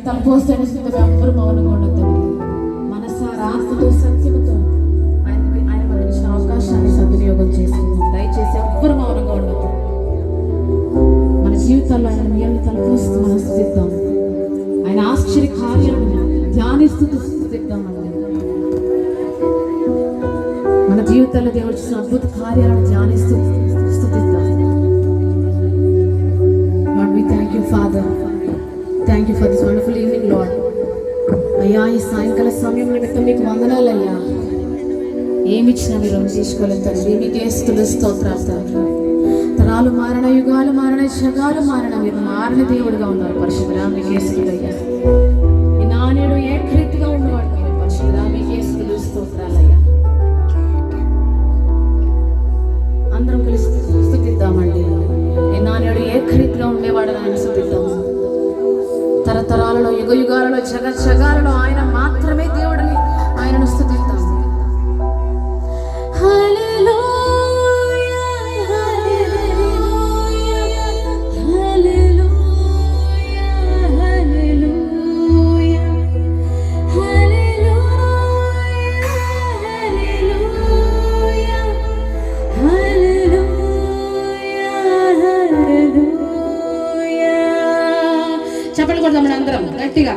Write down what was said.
ఎవరు మౌనంగా ఉండొద్దండి. మనసారా ఆస్తుతో సత్యముతో ఆయన మనకి ఇచ్చిన అవకాశాన్ని సద్వినియోగం చేసుకుందాం. దయచేసి ఎవ్వరు మౌనంగా ఉండొద్దు. మన జీవితాల్లో ఆయన మేలు తలపోస్తూ మనం స్తుతిద్దాం. ఆయన ఆశ్చర్య కార్యాలను ధ్యానిస్తూ స్తుతిద్దామండి. మన జీవితాల్లో దేవుడు చేసిన అద్భుత కార్యాలను ధ్యానిస్తూ స్తుతిద్దాం. Lord, we thank you, Father. Thank you for this wonderful evening, Lord. అయ్యా, ఈ సాయంకాల సమయం నిమిత్తం మీకు వందనాలు అయ్యా. ఏమిచ్చినా మీరు తీసుకోలేదు తండ్రి. మీకే స్తుతులు స్తోత్రాలు తండ్రి. తరాలు మారణ, యుగాలు మారణ, శగాలు మారణ, మీరు మారణ దేవుడుగా ఉన్నారు పరిశుద్ధుడా. మీకే స్తుతులు అయ్యా. ఈ నాణ్యుడు ఏకరీతిగా ఉన్నవాడు మీరు పరిశుద్ధుడా. మీకే స్తుతులు స్తోత్రాలు అయ్యా. అందరం కలిసి స్తుతిద్దామండి. ఈ నాణ్యుడు ఏకరీతిగా ఉండేవాడు ఆయన స్తుతిద్దాము. తరతరాలలో యుగ యుగాలలో జగాలలో ఆయన మాత్రమే దేవుడిని ఆయనను స్తుతిద్దాం. చెప్పండి కొడదాం అందరం గట్టిగా.